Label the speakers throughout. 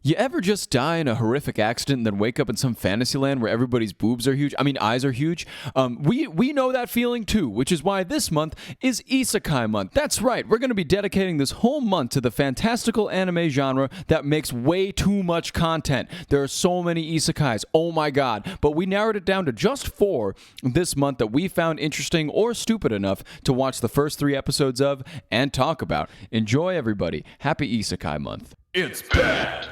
Speaker 1: You ever just die in a horrific accident and then wake up in some fantasy land where everybody's boobs are huge? I mean, eyes are huge. We know that feeling too, which is why this month is Isekai Month. That's right. We're going to be dedicating this whole month to the fantastical anime genre that makes way too much content. There are so many Isekais. Oh my god. But we narrowed it down to just 4 this month that we found interesting or stupid enough to watch the first 3 episodes of and talk about. Enjoy, everybody. Happy Isekai Month.
Speaker 2: It's bad.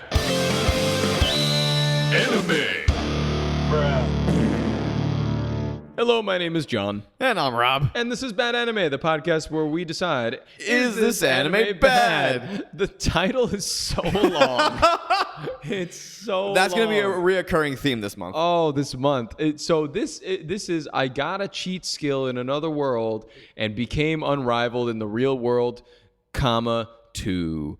Speaker 2: Anime.
Speaker 1: Hello, my name is John.
Speaker 3: And I'm Rob.
Speaker 1: And this is Bad Anime, the podcast where we decide,
Speaker 3: Is this anime bad?
Speaker 1: The title is so long. It's so
Speaker 3: That's
Speaker 1: long.
Speaker 3: going to be a reoccurring theme this month.
Speaker 1: Oh, this month. This is I got a cheat skill in another world and became unrivaled in the real world, comma, 2.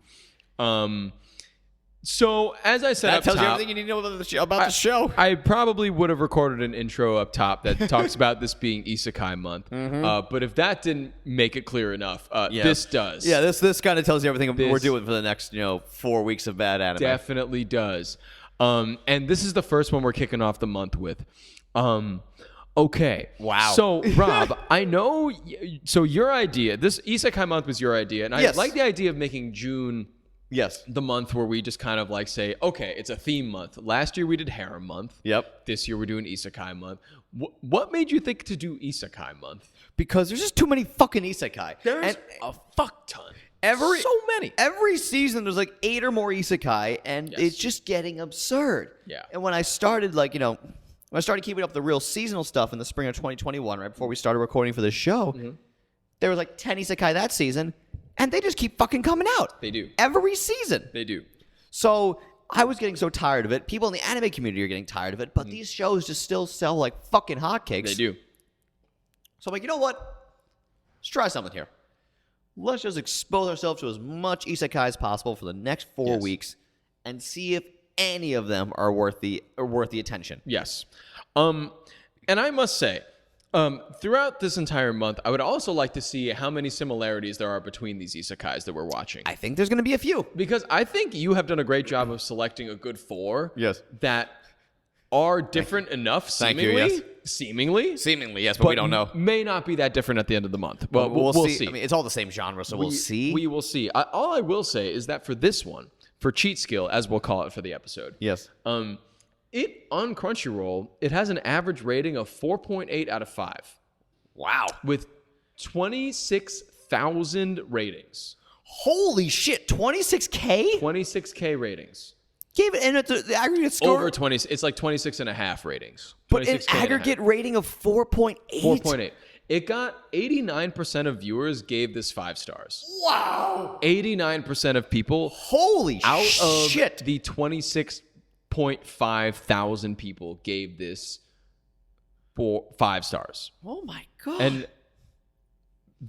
Speaker 1: So, as I said
Speaker 3: that
Speaker 1: up
Speaker 3: tells
Speaker 1: top,
Speaker 3: you everything you need to know about the show.
Speaker 1: I probably would have recorded an intro up top that talks about this being Isekai Month. But if that didn't make it clear enough, this does.
Speaker 3: Yeah, this kind of tells you everything we're doing for the next 4 weeks of bad anime.
Speaker 1: Definitely does. And this is the first one we're kicking off the month with. Okay.
Speaker 3: Wow.
Speaker 1: So, Rob, I know. So your idea, this Isekai Month was your idea, and I like the idea of making June.
Speaker 3: Yes.
Speaker 1: The month where we just kind of like say, okay, it's a theme month. Last year we did Harem Month.
Speaker 3: Yep.
Speaker 1: This year we're doing Isekai Month. What made you think to do Isekai Month?
Speaker 3: Because there's just too many fucking isekai.
Speaker 1: There's a fuck ton. So many.
Speaker 3: Every season there's like 8 or more isekai, and it's just getting absurd.
Speaker 1: Yeah.
Speaker 3: And when I started when I started keeping up the real seasonal stuff in the spring of 2021, right before we started recording for this show, there was like 10 isekai that season. And they just keep fucking coming out.
Speaker 1: They do.
Speaker 3: Every season.
Speaker 1: They do.
Speaker 3: So I was getting so tired of it. People in the anime community are getting tired of it. But these shows just still sell like fucking hotcakes.
Speaker 1: They do.
Speaker 3: So I'm like, you know what? Let's try something here. Let's just expose ourselves to as much isekai as possible for the next 4 weeks and see if any of them are worth the attention.
Speaker 1: Yes. And I must say, throughout this entire month, I would also like to see how many similarities there are between these isekais that we're watching.
Speaker 3: I think there's going to be a few.
Speaker 1: Because I think you have done a great job of selecting a good 4 that are different enough, seemingly.
Speaker 3: Seemingly, yes, but we don't know.
Speaker 1: May not be that different at the end of the month. But
Speaker 3: we'll see. I mean, it's all the same genre, so we'll see.
Speaker 1: We will see. All I will say is that for this one, for cheat skill, as we'll call it for the episode.
Speaker 3: Yes.
Speaker 1: It on Crunchyroll, it has an average rating of 4.8 out of 5.
Speaker 3: Wow.
Speaker 1: With 26,000 ratings.
Speaker 3: Holy shit, 26K?
Speaker 1: 26K ratings.
Speaker 3: Gave it, and it's the aggregate score?
Speaker 1: Over 20, it's like 26 and a half ratings.
Speaker 3: But an aggregate rating of 4.8?
Speaker 1: 4.8. It got 89% of viewers gave this 5 stars.
Speaker 3: Wow.
Speaker 1: 89% of people.
Speaker 3: Holy shit.
Speaker 1: Of the 26.5 thousand people gave this 5 stars.
Speaker 3: Oh my god.
Speaker 1: And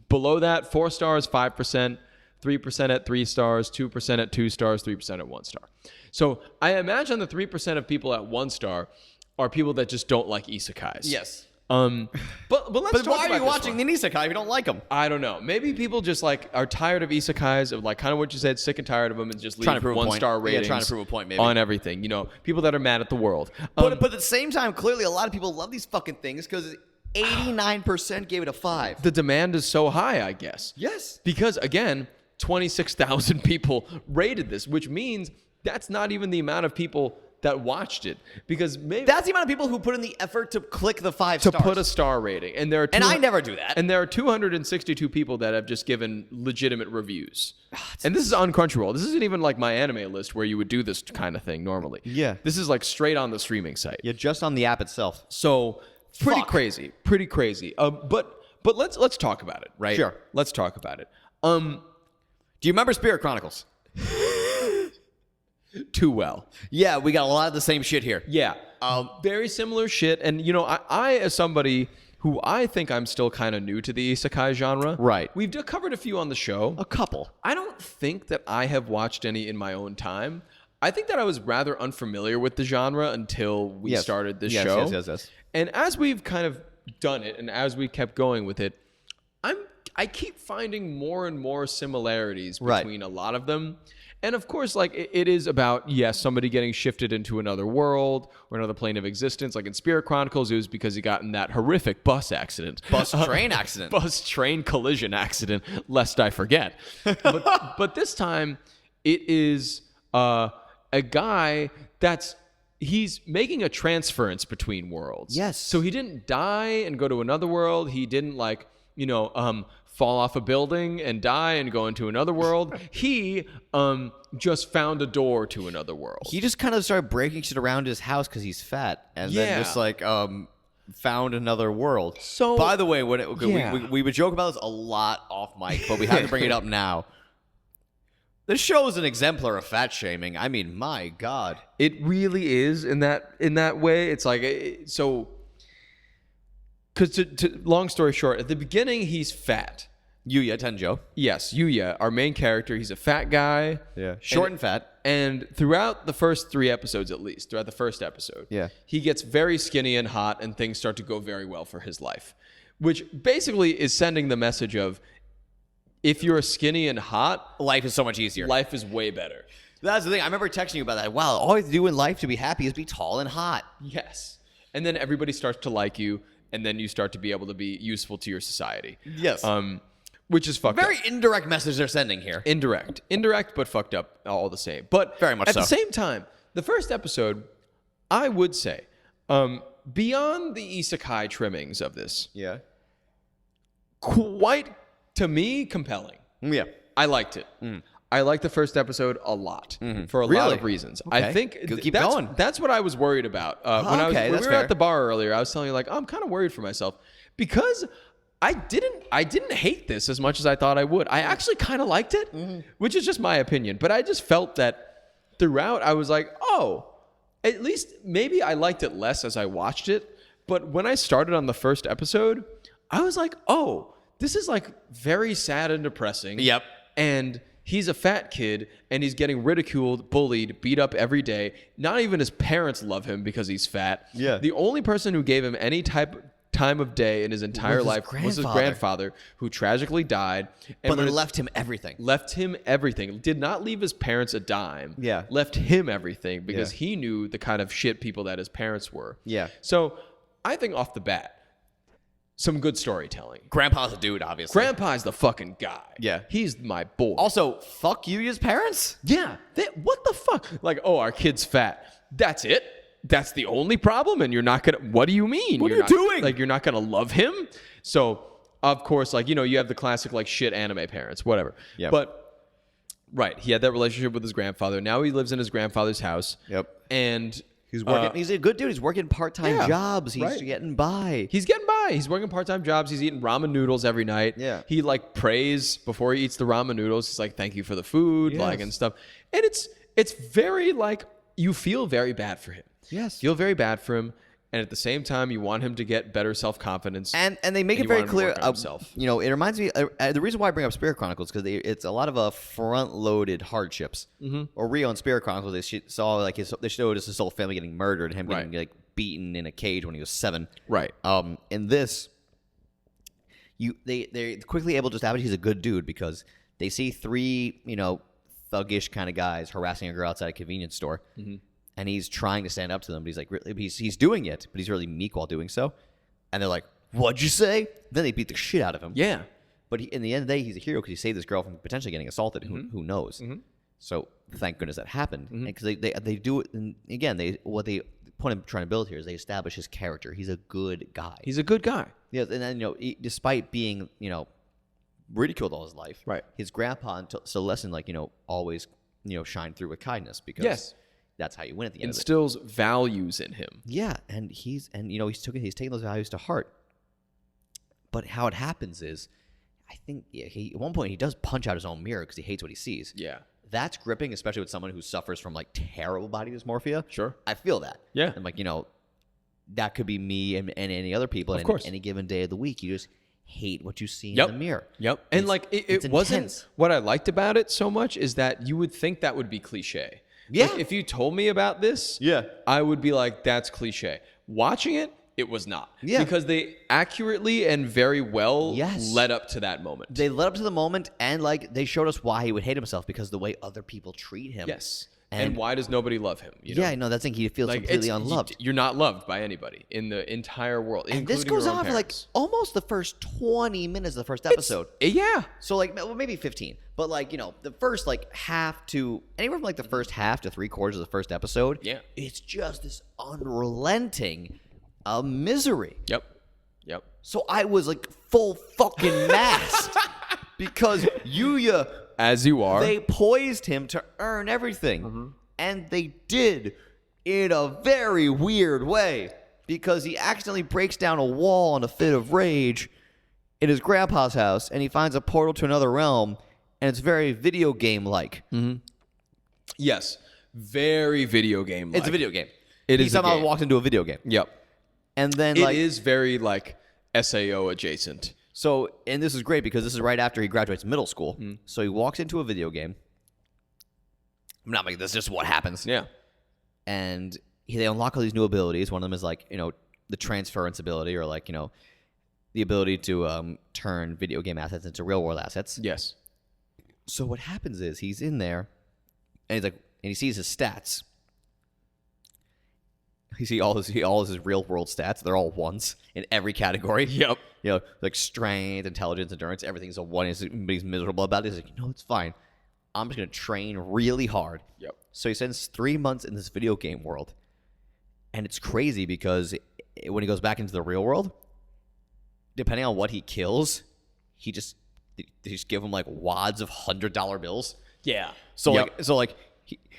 Speaker 1: below that, 4 stars, 5%, 3% at 3 stars, 2% at 2 stars, 3% at 1 star. So I imagine the 3% of people at 1 star are people that just don't like isekais.
Speaker 3: Yes.
Speaker 1: But let's talk
Speaker 3: why
Speaker 1: about
Speaker 3: are you watching the isekai if you don't like them?
Speaker 1: I don't know. Maybe people just like are tired of isekais, of like kind of what you said, sick and tired of them, and just leave 1-star ratings.
Speaker 3: Trying to prove a point, maybe.
Speaker 1: On everything. People that are mad at the world.
Speaker 3: But at the same time, clearly a lot of people love these fucking things because 89% gave it a 5.
Speaker 1: The demand is so high, I guess.
Speaker 3: Yes.
Speaker 1: Because again, 26,000 people rated this, which means that's not even the amount of people that watched it, because maybe
Speaker 3: that's the amount of people who put in the effort to click the 5 stars.
Speaker 1: To put a star rating. And there are
Speaker 3: and I never do that.
Speaker 1: And there are 262 people that have just given legitimate reviews. And this is on Crunchyroll. This isn't even like my anime list where you would do this kind of thing normally.
Speaker 3: Yeah.
Speaker 1: This is like straight on the streaming site.
Speaker 3: Yeah, just on the app itself.
Speaker 1: So pretty crazy. But let's talk about it, right?
Speaker 3: Sure.
Speaker 1: Let's talk about it.
Speaker 3: Do you remember Spirit Chronicles?
Speaker 1: Too well.
Speaker 3: Yeah, we got a lot of the same shit here.
Speaker 1: Yeah. Very similar shit. And, I as somebody who I think I'm still kind of new to the isekai genre.
Speaker 3: Right.
Speaker 1: We've covered a few on the show.
Speaker 3: A couple.
Speaker 1: I don't think that I have watched any in my own time. I think that I was rather unfamiliar with the genre until we started this show.
Speaker 3: Yes.
Speaker 1: And as we've kind of done it and as we kept going with it, I keep finding more and more similarities between a lot of them. And of course, like it is about, yes, somebody getting shifted into another world or another plane of existence. Like in Spirit Chronicles, it was because he got in that horrific bus accident.
Speaker 3: Bus train accident.
Speaker 1: Bus train collision accident, lest I forget. But this time, it is a guy he's making a transference between worlds.
Speaker 3: Yes.
Speaker 1: So he didn't die and go to another world. He didn't fall off a building and die and go into another world. He just found a door to another world.
Speaker 3: He just kind of started breaking shit around his house because he's fat, and then just like found another world.
Speaker 1: So,
Speaker 3: by the way, we would joke about this a lot off mic, but we have to bring it up now. This show is an exemplar of fat shaming. I mean, my God,
Speaker 1: it really is in that way. It's like so. Because long story short, at the beginning he's fat.
Speaker 3: Yuya Tenjo.
Speaker 1: Yes, Yuya, our main character. He's a fat guy.
Speaker 3: Yeah, short and fat.
Speaker 1: And throughout the first 3 episodes, at least throughout the first episode, he gets very skinny and hot, and things start to go very well for his life, which basically is sending the message of, if you're skinny and hot,
Speaker 3: life is so much easier.
Speaker 1: Life is way better.
Speaker 3: That's the thing. I remember texting you about that. Wow, all you have to do in life to be happy is be tall and hot.
Speaker 1: Yes. And then everybody starts to like you, and then you start to be able to be useful to your society.
Speaker 3: Yes.
Speaker 1: Which is fucked up.
Speaker 3: Very indirect message they're sending here.
Speaker 1: Indirect, but fucked up all the same. But
Speaker 3: very much
Speaker 1: at
Speaker 3: so.
Speaker 1: The same time, the first episode, I would say, beyond the isekai trimmings of this, quite, to me, compelling.
Speaker 3: Yeah.
Speaker 1: I liked it. I liked the first episode a lot for a lot of reasons.
Speaker 3: Okay.
Speaker 1: I think
Speaker 3: keep going.
Speaker 1: That's what I was worried about. When we were at the bar earlier, I was telling you, like, I'm kind of worried for myself because I didn't hate this as much as I thought I would. I actually kind of liked it, which is just my opinion. But I just felt that throughout, I was like, oh, at least maybe I liked it less as I watched it. But when I started on the first episode, I was like, oh, this is like very sad and depressing.
Speaker 3: Yep.
Speaker 1: And he's a fat kid, and he's getting ridiculed, bullied, beat up every day. Not even his parents love him because he's fat.
Speaker 3: Yeah.
Speaker 1: The only person who gave him any time of day in his entire life was his grandfather, who tragically died.
Speaker 3: But then left him everything.
Speaker 1: Left him everything. Did not leave his parents a dime.
Speaker 3: Yeah.
Speaker 1: Left him everything because he knew the kind of shit people that his parents were.
Speaker 3: Yeah.
Speaker 1: So I think off the bat, some good storytelling.
Speaker 3: Grandpa's a dude, obviously.
Speaker 1: Grandpa's the fucking guy.
Speaker 3: Yeah.
Speaker 1: He's my boy.
Speaker 3: Also, fuck Yuya's parents?
Speaker 1: Yeah. What the fuck? Like, oh, our kid's fat. That's it? That's the only problem? And you're not going to... What do you mean?
Speaker 3: What are you doing?
Speaker 1: Like, you're not going to love him? So, of course, like, you have the classic, like, shit anime parents, whatever.
Speaker 3: Yeah.
Speaker 1: But, right, he had that relationship with his grandfather. Now he lives in his grandfather's house.
Speaker 3: Yep.
Speaker 1: And...
Speaker 3: He's working. He's a good dude. He's working part-time jobs. He's getting by.
Speaker 1: He's getting by. He's working part-time jobs. He's eating ramen noodles every night.
Speaker 3: Yeah.
Speaker 1: He like prays before he eats the ramen noodles. He's like, "Thank you for the food," like and stuff. And it's very like you feel very bad for him.
Speaker 3: Yes.
Speaker 1: Feel very bad for him, and at the same time, you want him to get better self-confidence.
Speaker 3: And they make it very clear.
Speaker 1: Himself.
Speaker 3: It reminds me. The reason why I bring up Spirit Chronicles because it's a lot of front-loaded hardships. Or Rio in Spirit Chronicles, they saw like they showed us his whole family getting murdered, him getting like beaten in a cage when he was 7.
Speaker 1: Right.
Speaker 3: In this, they're quickly able to establish he's a good dude because they see 3 thuggish kind of guys harassing a girl outside a convenience store. And he's trying to stand up to them, but he's like, he's doing it, but he's really meek while doing so. And they're like, "What'd you say?" Then they beat the shit out of him.
Speaker 1: Yeah.
Speaker 3: But in the end of the day, he's a hero because he saved this girl from potentially getting assaulted. Who knows? So thank goodness that happened. Because they do it. And again, what they point I'm trying to build here is they establish his character. He's a good guy.
Speaker 1: He's a good guy.
Speaker 3: Yeah. And then despite being ridiculed all his life,
Speaker 1: right?
Speaker 3: His grandpa still lesson always shine through with kindness because that's how you win at the end.
Speaker 1: Instills values in him.
Speaker 3: Yeah, and he's taking those values to heart. But how it happens is, I think at one point he does punch out his own mirror because he hates what he sees.
Speaker 1: Yeah,
Speaker 3: that's gripping, especially with someone who suffers from like terrible body dysmorphia.
Speaker 1: Sure,
Speaker 3: I feel that.
Speaker 1: Yeah,
Speaker 3: and that could be me and any other people.
Speaker 1: Of course,
Speaker 3: any given day of the week, you just hate what you see in the mirror.
Speaker 1: Yep, and it wasn't what I liked about it so much is that you would think that would be cliche.
Speaker 3: Yeah.
Speaker 1: Like, if you told me about this, I would be like, that's cliche. Watching it it was not.
Speaker 3: Yeah.
Speaker 1: Because they accurately and very well
Speaker 3: Yes.
Speaker 1: led up to that moment.
Speaker 3: They led up to the moment, and like they showed us why he would hate himself because of the way other people treat him.
Speaker 1: Yes.
Speaker 3: And
Speaker 1: And why does nobody love him? You know?
Speaker 3: Yeah, no, that's the thing. He feels completely unloved.
Speaker 1: You're not loved by anybody in the entire world.
Speaker 3: And this
Speaker 1: including
Speaker 3: goes
Speaker 1: your own
Speaker 3: on for like
Speaker 1: parents.
Speaker 3: almost the first 20 minutes of the first episode.
Speaker 1: Yeah.
Speaker 3: So like, well, maybe 15, but like, you know, the first like half to anywhere from like the first half to 3/4 of the first episode.
Speaker 1: Yeah.
Speaker 3: It's just this unrelenting misery.
Speaker 1: Yep. Yep.
Speaker 3: So I was like full fucking mast because Yuya,
Speaker 1: As you are.
Speaker 3: they poised him to earn everything. And they did in a very weird way because he accidentally breaks down a wall in a fit of rage in his grandpa's house and he finds a portal to another realm and it's very video game-like.
Speaker 1: Yes. Very video game.
Speaker 3: It's a video game.
Speaker 1: It
Speaker 3: he
Speaker 1: is a
Speaker 3: somehow
Speaker 1: game.
Speaker 3: walked into a video game.
Speaker 1: Yep.
Speaker 3: And then
Speaker 1: It
Speaker 3: like
Speaker 1: is very like SAO adjacent.
Speaker 3: so and this is great because this is right after he graduates middle school. So he walks into a video game. I'm not making this, just what happens.
Speaker 1: Yeah.
Speaker 3: And they unlock all these new abilities. One of them is like, you know, the transference ability or like, you know, the ability to turn video game assets into real world assets.
Speaker 1: Yes.
Speaker 3: So what happens is he's in there and he's like, and he sees his stats. He sees all his real world stats. They're all ones in every category.
Speaker 1: Yep.
Speaker 3: You know, like strength, intelligence, endurance, everything's a one. He's miserable about it. He's like, you know, it's fine. I'm just going to train really hard.
Speaker 1: Yep.
Speaker 3: So he spends 3 months in this video game world. And it's crazy because when he goes back into the real world, depending on what he kills, they just give him like wads of $100 bills.
Speaker 1: Yeah.
Speaker 3: So
Speaker 1: Yep.
Speaker 3: like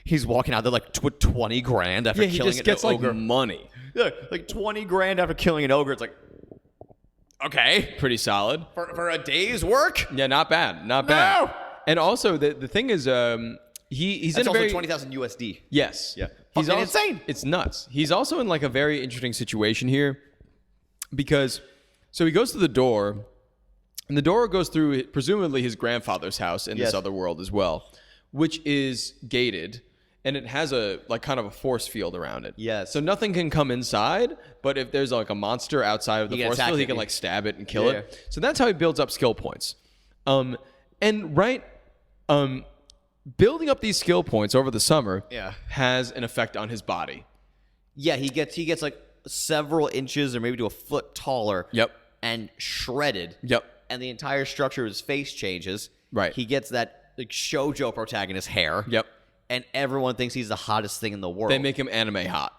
Speaker 3: he's walking out there like 20 grand after
Speaker 1: Yeah, he
Speaker 3: killing
Speaker 1: just
Speaker 3: an
Speaker 1: gets like
Speaker 3: ogre.
Speaker 1: money.
Speaker 3: Yeah, like 20 grand after killing an ogre. It's like, okay,
Speaker 1: Pretty solid.
Speaker 3: for a day's work.
Speaker 1: Yeah, not bad. Not bad. And also the thing is he's
Speaker 3: That's
Speaker 1: in a
Speaker 3: also
Speaker 1: very
Speaker 3: 20,000 USD.
Speaker 1: Yes.
Speaker 3: Yeah.
Speaker 1: He's
Speaker 3: Fucking
Speaker 1: also,
Speaker 3: insane.
Speaker 1: It's nuts. He's also in like a very interesting situation here because so he goes to the door and the door goes through presumably his grandfather's house in
Speaker 3: Yes.
Speaker 1: this other world as well, which is gated and it has a like kind of a force field around it.
Speaker 3: Yes.
Speaker 1: So nothing can come inside, but if there's like a monster outside of the
Speaker 3: can
Speaker 1: force
Speaker 3: attack
Speaker 1: field, he
Speaker 3: it.
Speaker 1: can like stab it and kill
Speaker 3: Yeah.
Speaker 1: it. So that's how he builds up skill points. Building up these skill points over the summer has an effect on his body.
Speaker 3: Yeah, he gets like several inches or maybe to a foot taller.
Speaker 1: Yep.
Speaker 3: And shredded.
Speaker 1: Yep.
Speaker 3: And the entire structure of his face changes.
Speaker 1: Right.
Speaker 3: He gets that like shoujo protagonist hair.
Speaker 1: Yep.
Speaker 3: And everyone thinks he's the hottest thing in the world.
Speaker 1: They make him anime hot.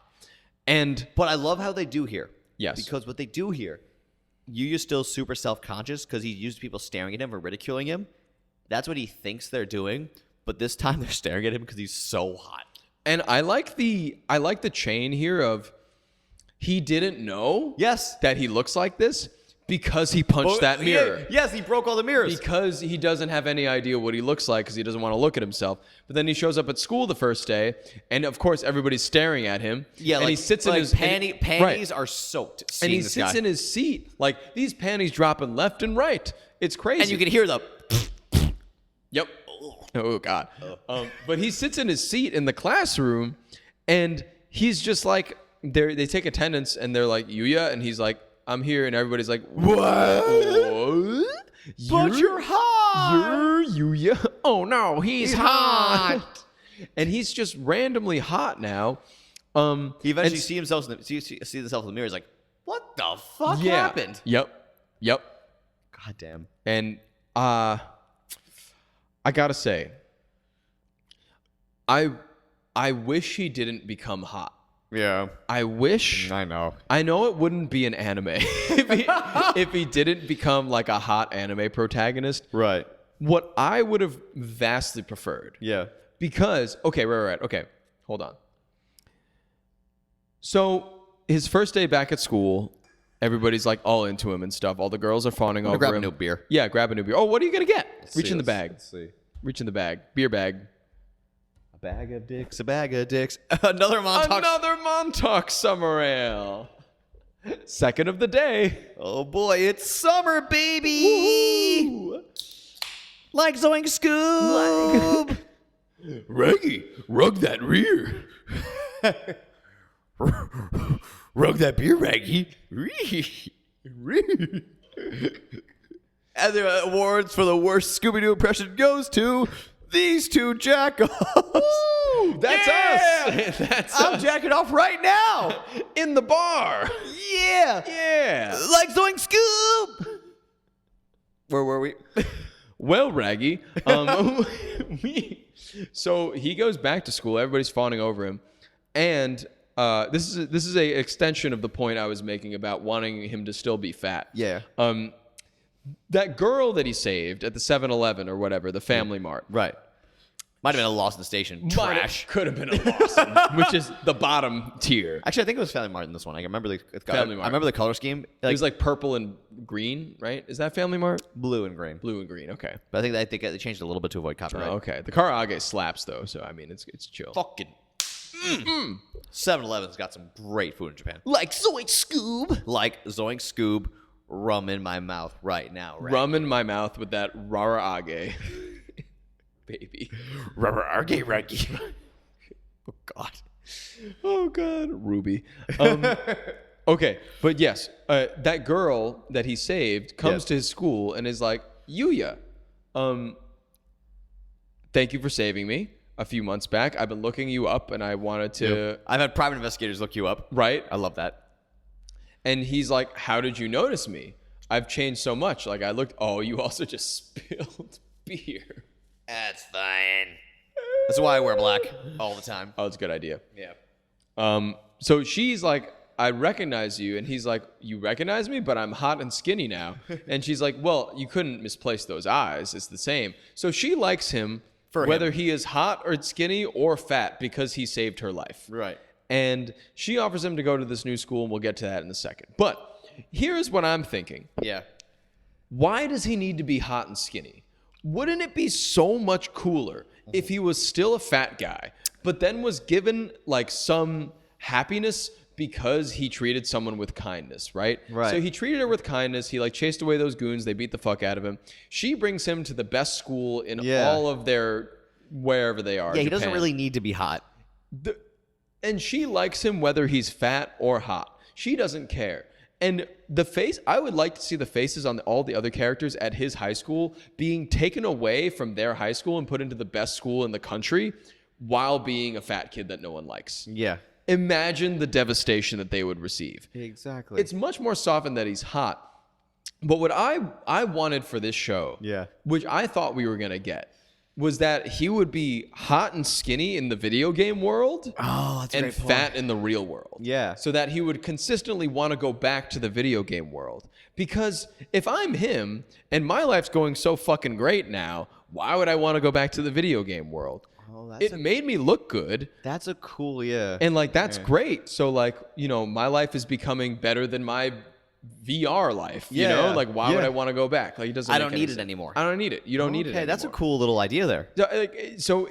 Speaker 1: And
Speaker 3: But I love how they do here.
Speaker 1: Yes.
Speaker 3: Because what they do here, Yuya's still super self-conscious because he's used to people staring at him or ridiculing him. That's what he thinks they're doing. But this time they're staring at him because he's so hot.
Speaker 1: and I like the chain here of he didn't know
Speaker 3: Yes.
Speaker 1: that he looks like this because he punched that mirror.
Speaker 3: Yeah, yes, he broke all the mirrors.
Speaker 1: Because he doesn't have any idea what he looks like because he doesn't want to look at himself. But then he shows up at school the first day, and of course everybody's staring at him.
Speaker 3: Yeah,
Speaker 1: and
Speaker 3: like,
Speaker 1: he sits
Speaker 3: like
Speaker 1: in his
Speaker 3: panties
Speaker 1: right.
Speaker 3: are soaked.
Speaker 1: And
Speaker 3: seeing
Speaker 1: he
Speaker 3: this
Speaker 1: sits
Speaker 3: guy.
Speaker 1: in his seat like these panties dropping left and right. It's crazy.
Speaker 3: And you can hear the
Speaker 1: Yep. Oh God. But he sits in his seat in the classroom, and he's just like, they take attendance, and they're like, Yuya, and he's like, I'm here, and everybody's like, what?
Speaker 3: But you're hot.
Speaker 1: You're Yuya. Oh no, he's hot. And he's just randomly hot now.
Speaker 3: He eventually
Speaker 1: and-
Speaker 3: sees himself in the mirror. He's like, "What the fuck
Speaker 1: yeah.
Speaker 3: happened?"
Speaker 1: Yep.
Speaker 3: God damn.
Speaker 1: And I gotta say, I wish he didn't become hot.
Speaker 3: Yeah,
Speaker 1: I wish.
Speaker 3: I know.
Speaker 1: I know it wouldn't be an anime if he didn't become like a hot anime protagonist.
Speaker 3: Right.
Speaker 1: What I would have vastly preferred.
Speaker 3: Yeah.
Speaker 1: Because, okay, right. Okay, hold on. So his first day back at school, everybody's like all into him and stuff. All the girls are fawning over
Speaker 3: grab
Speaker 1: him.
Speaker 3: a new beer.
Speaker 1: Yeah, grab a new beer. Oh, what are you going to get? Reach in the bag.
Speaker 3: Let's see.
Speaker 1: Reach in the bag. Beer bag.
Speaker 3: A bag of dicks. A bag of dicks. Another Montauk.
Speaker 1: Another Montauk Summer Ale. Second of the day.
Speaker 3: Oh boy, it's summer, baby.
Speaker 1: Woo-hoo.
Speaker 3: Like Zoink Scoob.
Speaker 1: Reggie, rug that rear.
Speaker 3: Rug that beer, Raggy. And the awards for the worst Scooby-Doo impression goes to these two jack-offs.
Speaker 1: Woo! That's us. That's
Speaker 3: I'm
Speaker 1: us.
Speaker 3: jacking off right now.
Speaker 1: In the bar.
Speaker 3: Yeah.
Speaker 1: Yeah.
Speaker 3: Like Zoink Scoop. Where were we?
Speaker 1: Well, Raggy, so he goes back to school. Everybody's fawning over him, and this is a extension of the point I was making about wanting him to still be fat.
Speaker 3: Yeah.
Speaker 1: That girl that he saved at the 7-Eleven or whatever, the Family Mart.
Speaker 3: Right. Might have been a Lost in the Station. Trash.
Speaker 1: Could have been a Lawson, which is the bottom tier.
Speaker 3: Actually, I think it was Family Mart in this one. I remember the
Speaker 1: Family Mart.
Speaker 3: I remember the color scheme.
Speaker 1: It was like purple and green, right? Is that Family Mart?
Speaker 3: Blue and green.
Speaker 1: Blue and green. Okay.
Speaker 3: But I think they changed it a little bit to avoid copyright.
Speaker 1: Oh, okay. The Karage slaps though, so I mean it's chill.
Speaker 3: Fucking 7-Eleven's got some great food in Japan. Like Zoink Scoob. Like Zoink Scoob. Rum in my mouth right now. Right?
Speaker 1: Rum in my mouth with that Rarage. Baby.
Speaker 3: Rarage, Raggy. Oh, God.
Speaker 1: Oh, God. Ruby. Okay. But yes, that girl that he saved comes to his school and is like, Yuya, thank you for saving me a few months back. I've been looking you up and I wanted to...
Speaker 3: Yep. I've had private investigators look you up.
Speaker 1: Right?
Speaker 3: I love that.
Speaker 1: And he's like, how did you notice me? I've changed so much. Like I looked, oh, you also just spilled beer.
Speaker 3: That's fine. That's why I wear black all the time.
Speaker 1: Oh, it's a good idea.
Speaker 3: Yeah.
Speaker 1: So she's like, I recognize you. And he's like, you recognize me, but I'm hot and skinny now. And she's like, well, you couldn't misplace those eyes. It's the same. So she likes him whether he is hot or skinny or fat because he saved her life.
Speaker 3: Right.
Speaker 1: And she offers him to go to this new school, and we'll get to that in a second. But here's what I'm thinking.
Speaker 3: Yeah.
Speaker 1: Why does he need to be hot and skinny? Wouldn't it be so much cooler if he was still a fat guy, but then was given like some happiness because he treated someone with kindness, right?
Speaker 3: Right.
Speaker 1: So he treated her with kindness. He like chased away those goons. They beat the fuck out of him. She brings him to the best school in all of their wherever they are.
Speaker 3: Yeah, he
Speaker 1: Japan.
Speaker 3: doesn't really need to be hot.
Speaker 1: And she likes him whether he's fat or hot. She doesn't care. And I would like to see the faces on all the other characters at his high school being taken away from their high school and put into the best school in the country while being a fat kid that no one likes.
Speaker 3: Yeah.
Speaker 1: Imagine the devastation that they would receive.
Speaker 3: Exactly.
Speaker 1: It's much more softened that he's hot. But what I wanted for this show, which I thought we were going to get, was that he would be hot and skinny in the video game world and fat in the real world.
Speaker 3: Yeah.
Speaker 1: So that he would consistently want to go back to the video game world. Because if I'm him and my life's going so fucking great now, why would I want to go back to the video game world? It made me look good.
Speaker 3: That's a cool, And
Speaker 1: like, that's great. So like, my life is becoming better than my VR life, you know? Like, why would I want to go back? Like, it doesn't.
Speaker 3: I don't need it anymore.
Speaker 1: I don't need it. You don't need it anymore.
Speaker 3: That's a cool little idea there.
Speaker 1: So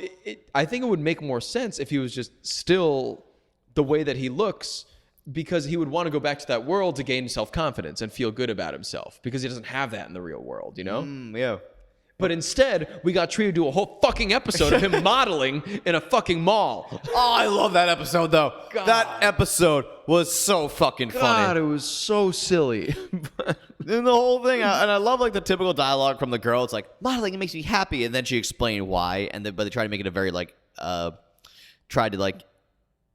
Speaker 1: I think it would make more sense if he was just still the way that he looks, because he would want to go back to that world to gain self-confidence and feel good about himself, because he doesn't have that in the real world, you know?
Speaker 3: Yeah.
Speaker 1: But instead, we got treated to a whole fucking episode of him modeling in a fucking mall.
Speaker 3: Oh, I love that episode, though. God. That episode was so fucking funny.
Speaker 1: God, it was so silly.
Speaker 3: And the whole thing, and I love like the typical dialogue from the girl. It's like, modeling, it makes me happy. And then she explained why. But they try to make it a very like, tried to like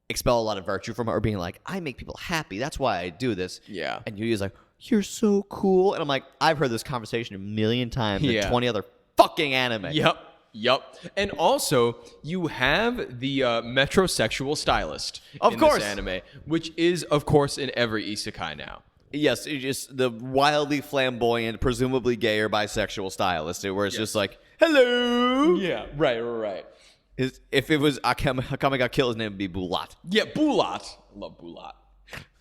Speaker 3: expel a lot of virtue from her, being like, I make people happy. That's why I do this.
Speaker 1: Yeah.
Speaker 3: And Yuya's like, you're so cool. And I'm like, I've heard this conversation a million times in 20 other fucking anime.
Speaker 1: Yep. And also, you have the metrosexual stylist in this anime, which is, of course, in every isekai now.
Speaker 3: Yes, it's just the wildly flamboyant, presumably gay or bisexual stylist, where it's just like, hello.
Speaker 1: Yeah, right.
Speaker 3: If it was Akame got killed, his name would be Bulat.
Speaker 1: Yeah, Bulat. I love Bulat.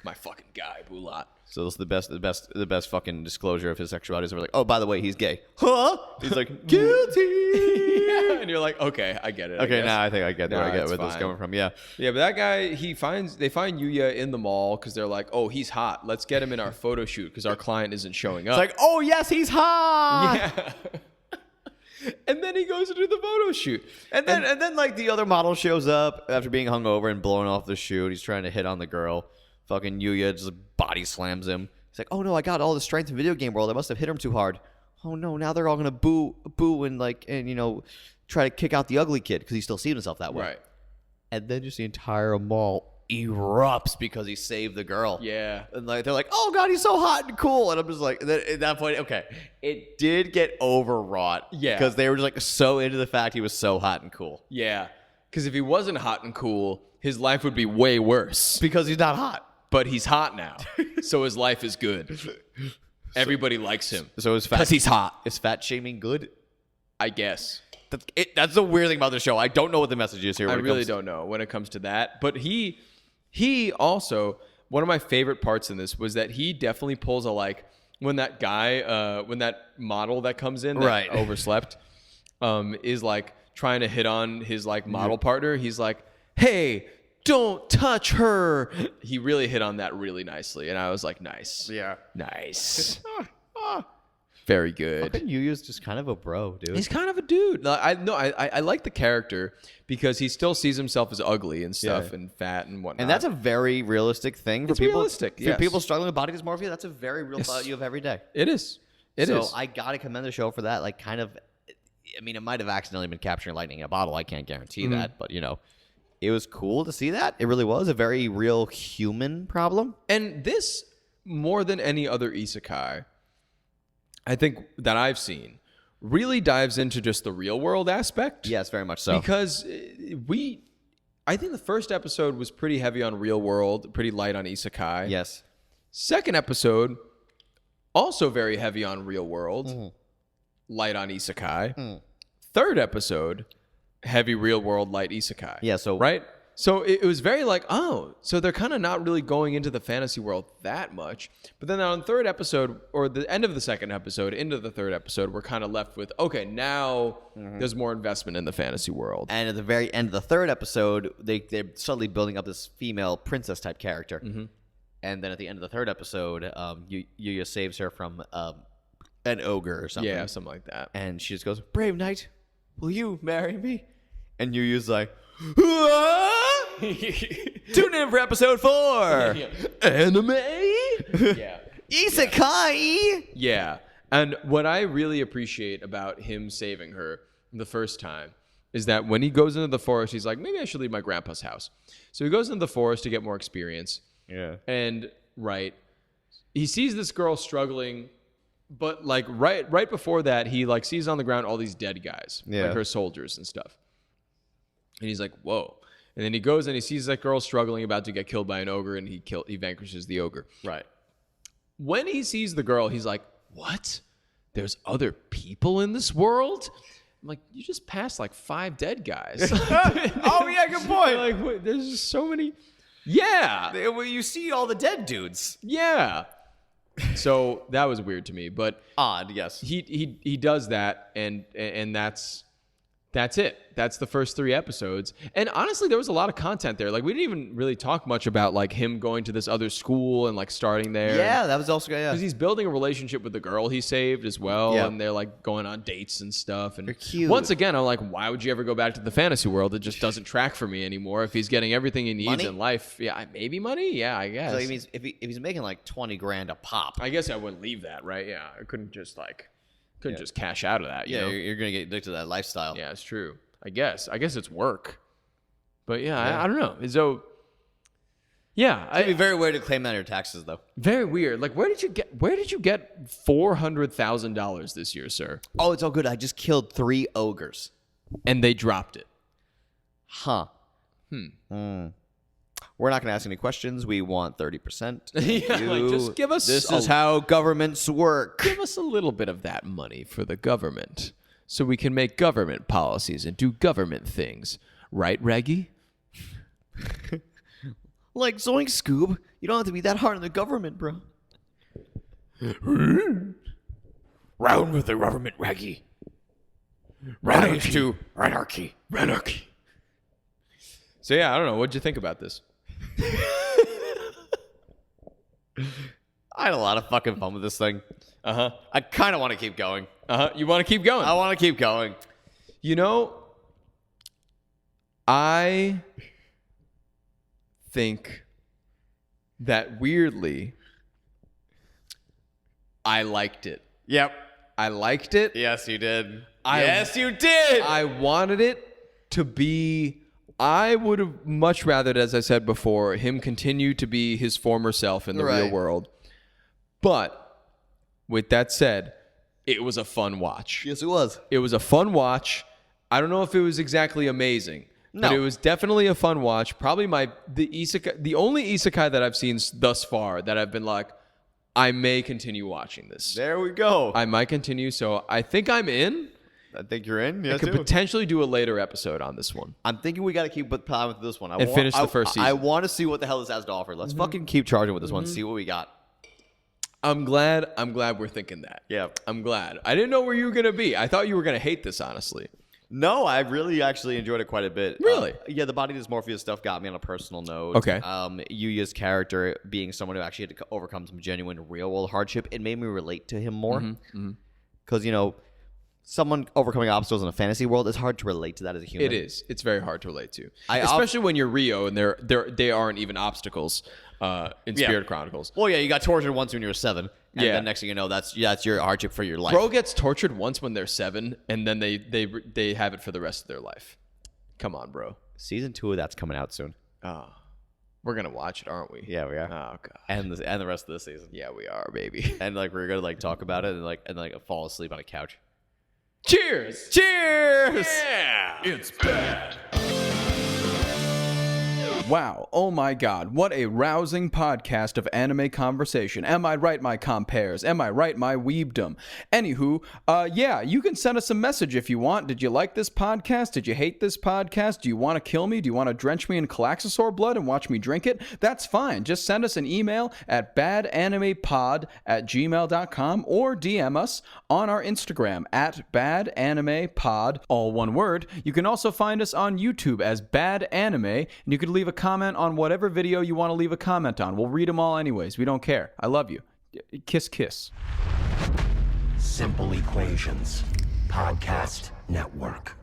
Speaker 1: My fucking guy, Bulat.
Speaker 3: So that's the best fucking disclosure of his sexuality. So we're like, oh, by the way, he's gay. Huh? He's like, guilty.
Speaker 1: Yeah, and you're like, okay, I get it.
Speaker 3: Okay, now I think I get where this is coming from. Yeah.
Speaker 1: Yeah, but that guy, they find Yuya in the mall because they're like, oh, he's hot. Let's get him in our photo shoot because our client isn't showing up.
Speaker 3: It's like, oh yes, he's hot.
Speaker 1: Yeah. And then he goes to do the photo shoot.
Speaker 3: And then like the other model shows up after being hungover and blowing off the shoot. He's trying to hit on the girl. Fucking Yuya just body slams him. He's like, oh no, I got all the strength in video game world. I must have hit him too hard. Oh no, now they're all gonna boo and try to kick out the ugly kid because he still sees himself that way.
Speaker 1: Right.
Speaker 3: And then just the entire mall erupts because he saved the girl.
Speaker 1: Yeah.
Speaker 3: And they're like, oh god, he's so hot and cool. And I'm just like, at that point, okay, it did get overwrought.
Speaker 1: Yeah.
Speaker 3: Because they were just like so into the fact he was so hot and cool.
Speaker 1: Yeah. Because if he wasn't hot and cool, his life would be way worse.
Speaker 3: Because he's not hot.
Speaker 1: But he's hot now, so his life is good. Everybody likes him.
Speaker 3: So is fat?
Speaker 1: Because he's hot.
Speaker 3: Is fat shaming good?
Speaker 1: I guess.
Speaker 3: That's the weird thing about the show. I don't know what the message is here.
Speaker 1: I really don't know when it comes to that. But he also, one of my favorite parts in this was that he definitely pulls a when that guy, when that model that comes in that overslept, is like trying to hit on his model partner. He's like, hey, don't touch her. He really hit on that really nicely. And I was like, nice.
Speaker 3: Yeah.
Speaker 1: Nice. Very good.
Speaker 3: Yuya's just kind of a bro, dude.
Speaker 1: He's kind of a dude. I like the character because he still sees himself as ugly and stuff and fat and whatnot.
Speaker 3: And that's a very realistic thing for
Speaker 1: It's
Speaker 3: people.
Speaker 1: realistic,
Speaker 3: For
Speaker 1: yes.
Speaker 3: people struggling with body dysmorphia, that's a very real thought you have every day.
Speaker 1: It is. It is.
Speaker 3: So I gotta commend the show for that. It might have accidentally been capturing lightning in a bottle. I can't guarantee that, but it was cool to see that. It really was a very real human problem.
Speaker 1: And this, more than any other isekai, I think that I've seen, really dives into just the real world aspect.
Speaker 3: Yes, very much so.
Speaker 1: Because I think the first episode was pretty heavy on real world, pretty light on isekai.
Speaker 3: Yes.
Speaker 1: Second episode, also very heavy on real world, light on isekai. Third episode, heavy real world, light isekai.
Speaker 3: Yeah, so
Speaker 1: right? So it was very so they're kind of not really going into the fantasy world that much. But then on the third episode, or the end of the second episode, into the third episode, we're kind of left with, okay, now there's more investment in the fantasy world.
Speaker 3: And at the very end of the third episode, they're suddenly building up this female princess type character. And then at the end of the third episode, Yuya saves her from an ogre or something.
Speaker 1: Yeah, something like that.
Speaker 3: And she just goes, brave knight, will you marry me? And Yuya's like, tune in for episode 4.
Speaker 1: Anime? Yeah.
Speaker 3: Isekai!
Speaker 1: Yeah. And what I really appreciate about him saving her the first time is that when he goes into the forest, he's like, maybe I should leave my grandpa's house. So he goes into the forest to get more experience.
Speaker 3: Yeah.
Speaker 1: And, he sees this girl struggling, but, right before that, he, sees on the ground all these dead guys.
Speaker 3: Yeah.
Speaker 1: Her soldiers and stuff. And he's like, whoa. And then he goes and he sees that girl struggling, about to get killed by an ogre, and he vanquishes the ogre.
Speaker 3: Right.
Speaker 1: When he sees the girl, he's like, what? There's other people in this world? I'm like, you just passed 5 dead guys.
Speaker 3: Oh, yeah, good point.
Speaker 1: Wait, there's just so many. Yeah.
Speaker 3: You see all the dead dudes.
Speaker 1: Yeah. So that was weird to me, but
Speaker 3: odd, yes.
Speaker 1: He does that, and that's it. That's the first 3 episodes. And honestly, there was a lot of content there. We didn't even really talk much about him going to this other school and starting there.
Speaker 3: Yeah, that was also good. Yeah.
Speaker 1: Because he's building a relationship with the girl he saved as well.
Speaker 3: Yeah.
Speaker 1: And they're going on dates and stuff. And
Speaker 3: they're cute.
Speaker 1: Once again, I'm like, why would you ever go back to the fantasy world? It just doesn't track for me anymore. If he's getting everything he needs in life. Yeah, maybe money. Yeah, I guess.
Speaker 3: So he means if he's making $20,000 a pop.
Speaker 1: I guess I wouldn't leave that, right? Yeah. I couldn't just just cash out of that. You know?
Speaker 3: You're going to get addicted to that lifestyle.
Speaker 1: Yeah, it's true. I guess it's work, but yeah. I don't know. So, yeah,
Speaker 3: It'd be very weird to claim that on your taxes, though.
Speaker 1: Very weird. Where did you get $400,000 this year, sir?
Speaker 3: Oh, it's all good. I just killed 3 ogres,
Speaker 1: and they dropped it.
Speaker 3: Huh? We're not going to ask any questions. We want 30%.
Speaker 1: Yeah, just give us.
Speaker 3: This is how governments work.
Speaker 1: Give us a little bit of that money for the government, so we can make government policies and do government things. Right, Reggie?
Speaker 3: Zoink Scoob. You don't have to be that hard on the government, bro.
Speaker 1: Round with the government, Reggie. Rise to anarchy. Anarchy. So yeah, I don't know. What'd you think about this?
Speaker 3: I had a lot of fucking fun with this thing.
Speaker 1: Uh-huh.
Speaker 3: I kind of want to keep going.
Speaker 1: Uh-huh. You want to keep going?
Speaker 3: I want to keep going.
Speaker 1: I think that weirdly, I liked it.
Speaker 3: Yep.
Speaker 1: I liked it.
Speaker 3: Yes, you did.
Speaker 1: Yes,
Speaker 3: you did.
Speaker 1: I wanted it to be. I would have much rather, as I said before, him continue to be his former self in the real world. But with that said, it was a fun watch.
Speaker 3: Yes, it was.
Speaker 1: It was a fun watch. I don't know if it was exactly amazing, but it was definitely a fun watch. Probably the only isekai that I've seen thus far that I've been like, I may continue watching this.
Speaker 3: There we go.
Speaker 1: I might continue, so I think I'm in.
Speaker 3: I think you're in.
Speaker 1: I
Speaker 3: Yes,
Speaker 1: could potentially do a later episode on this one.
Speaker 3: I'm thinking we got to keep plowing with this one.
Speaker 1: And finish the first season.
Speaker 3: I want to see what the hell this has to offer. Let's fucking keep charging with this one. See what we got.
Speaker 1: I'm glad we're thinking that.
Speaker 3: Yeah.
Speaker 1: I'm glad. I didn't know where you were gonna be. I thought you were gonna hate this, honestly.
Speaker 3: No, I really actually enjoyed it quite a bit.
Speaker 1: Really?
Speaker 3: Yeah, the body dysmorphia stuff got me on a personal note.
Speaker 1: Okay.
Speaker 3: Yuya's character being someone who actually had to overcome some genuine real world hardship, it made me relate to him more. Because, you know, someone overcoming obstacles in a fantasy world, it's hard to relate to that as a human.
Speaker 1: It is. It's very hard to relate to. Especially when you're Rio and they aren't even obstacles in Spirit Chronicles.
Speaker 3: Well, yeah, you got tortured once when you were 7. And then next thing you know, that's your hardship for your life.
Speaker 1: Bro gets tortured once when they're 7, and then they have it for the rest of their life. Come on, bro.
Speaker 3: Season 2 of that's coming out soon.
Speaker 1: Oh, we're gonna watch it, aren't we?
Speaker 3: Yeah, we are.
Speaker 1: Oh god.
Speaker 3: And the rest of the season.
Speaker 1: Yeah, we are, baby.
Speaker 3: And like we're gonna like talk about it and fall asleep on a couch.
Speaker 1: Cheers!
Speaker 3: Cheers!
Speaker 1: Yeah!
Speaker 2: It's bad.
Speaker 1: Wow, oh my god, what a rousing podcast of anime conversation. Am I right, my compares? Am I right, my weebdom? Anywho, yeah, you can send us a message if you want. Did you like this podcast? Did you hate this podcast? Do you want to kill me? Do you want to drench me in Calaxosaur blood and watch me drink it? That's fine. Just send us an email at badanimepod@gmail.com or DM us on our Instagram at badanimepod, all one word. You can also find us on YouTube as Bad Anime, and you can leave a comment on whatever video you want to leave a comment on. We'll read them all anyways. We don't care. I love you. Kiss, kiss.
Speaker 2: Simple Equations Podcast Network.